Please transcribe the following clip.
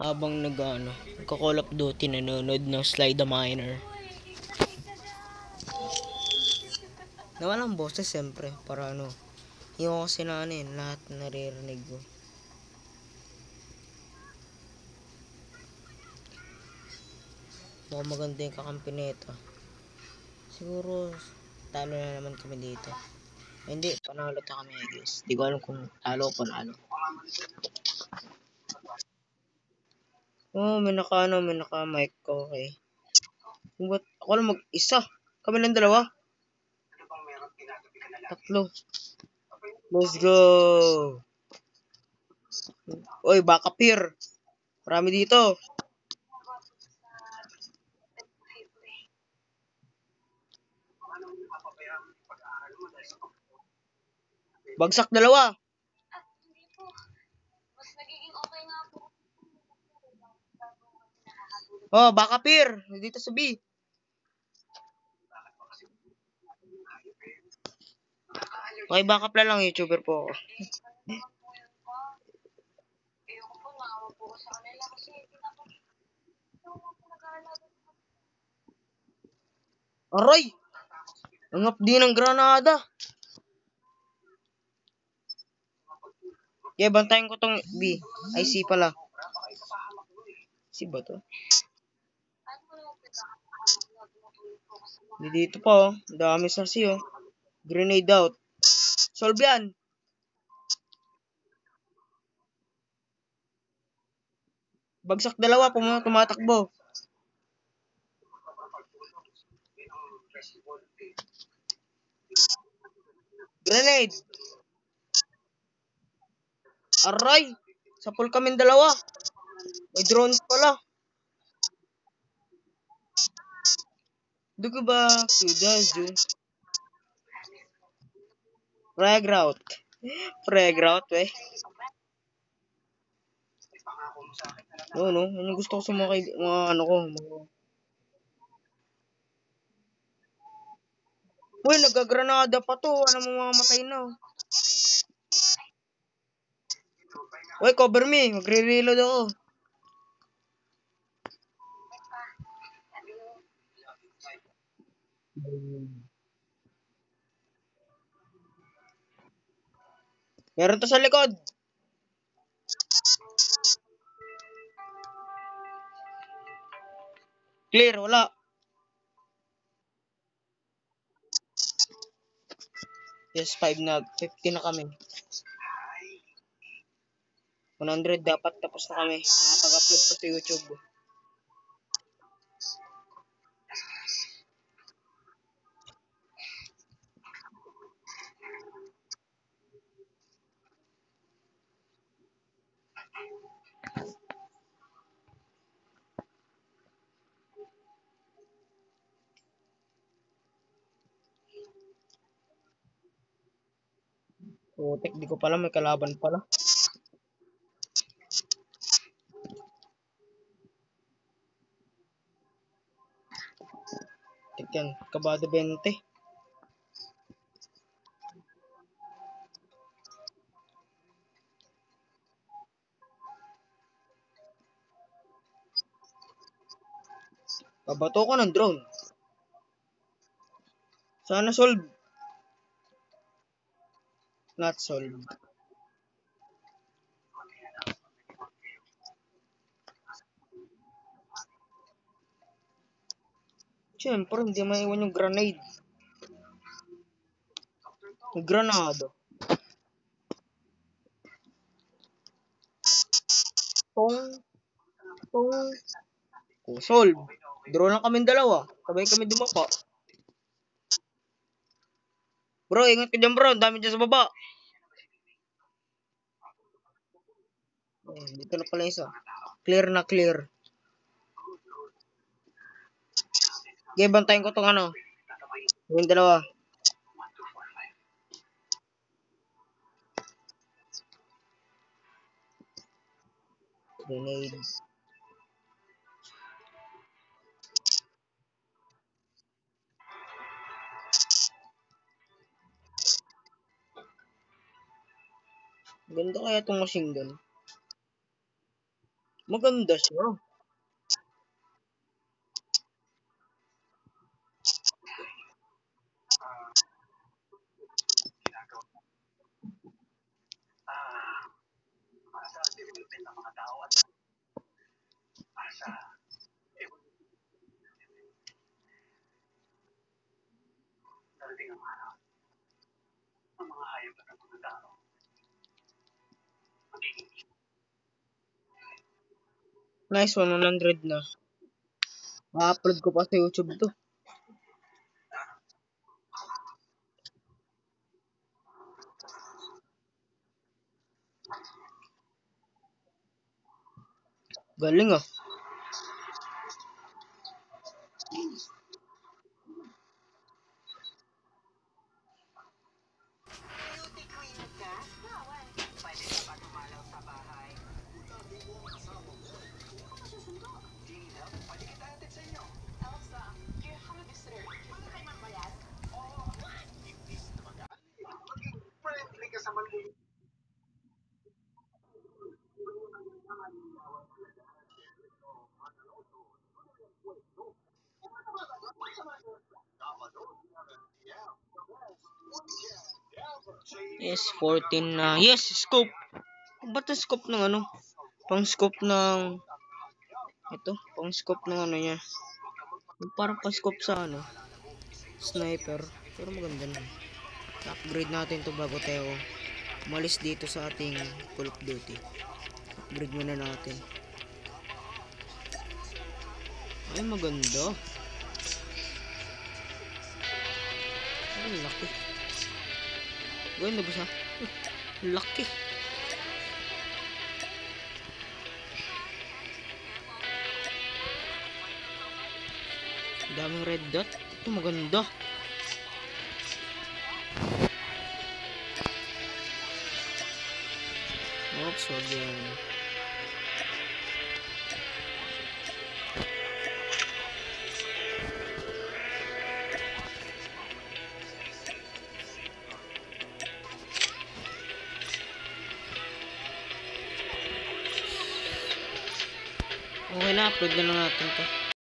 Habang nagko-Call of Duty, nanonood ng Sly the Miner. Nawalang boses siyempre, para yung kasi lahat naririnig ko. Mukhang maganda yung kakampi nito. Siguro, talo na naman kami dito. Hindi, panalo ta kami, I guess. Di ko alam kung talo o panalo. May naka-mic ko, okay. Ba't ako lang mag-isa? Kami lang dalawa. Tatlo. Let's go! Oy, baka peer. Marami dito. Bagsak dalawa. Oh, baka peer. Dito sa B. Okay, backup na lang, YouTuber po ako. Aray! Angap din ng granada. Okay, bantayan ko tong B. Ay, C pala. C ba to? Dito pa, oh. Dami sa C, oh. Grenade out. Solve yan. Bagsak dalawa, tumatakbo. Grenade. Aray! Sa pool kami dalawa. May drones pala. Dugo ba to the zoo? Frag route. Frag route, eh. No. Ano gusto ko sa mga ano ko. Uy, nagagranada pa to. Ano mo mamamatay na. Uy, cover me. Magre-reload ako. Meron to sa likod. Clear, wala. Yes, 5 na. 50 na kami. 100 dapat tapos na kami. Nakapag-upload pa sa YouTube. Putik, di ko pala may kalaban pala. Tikyan, kabado 20. Babato ko ng drone. Sana solve. Not solve. Siyempre, hindi maiwan yung grenade. Yung granado. Tong. Solve. Draw lang kami dalawa. Sabay kami dumapa. Bro, ingat ka dyan bro. Dami dyan sa baba. Dito na pala isa. Clear na clear. Okay, bantayin ko tong yung dalawa. Grenade. Ganda kaya itong machine gun. Maganda siya. Nice, 100 na. Ma-upload ko pa sa YouTube to. Galing ah. Yes, 14 na. Yes, scope. Ba't ang scope ng ano? Pang scope ng... Ito, pang scope ng ano niya. Parang pang scope sa ano? Sniper. Pero maganda na. Upgrade natin to bago tayo umalis dito sa ating Call of Duty. Upgrade muna natin. Ay, maganda. Ay, laki. Ganda ba siya? Laki. Daming red dot. Ito maganda. Oops, wag yan. Okay na, upload na lang natin to.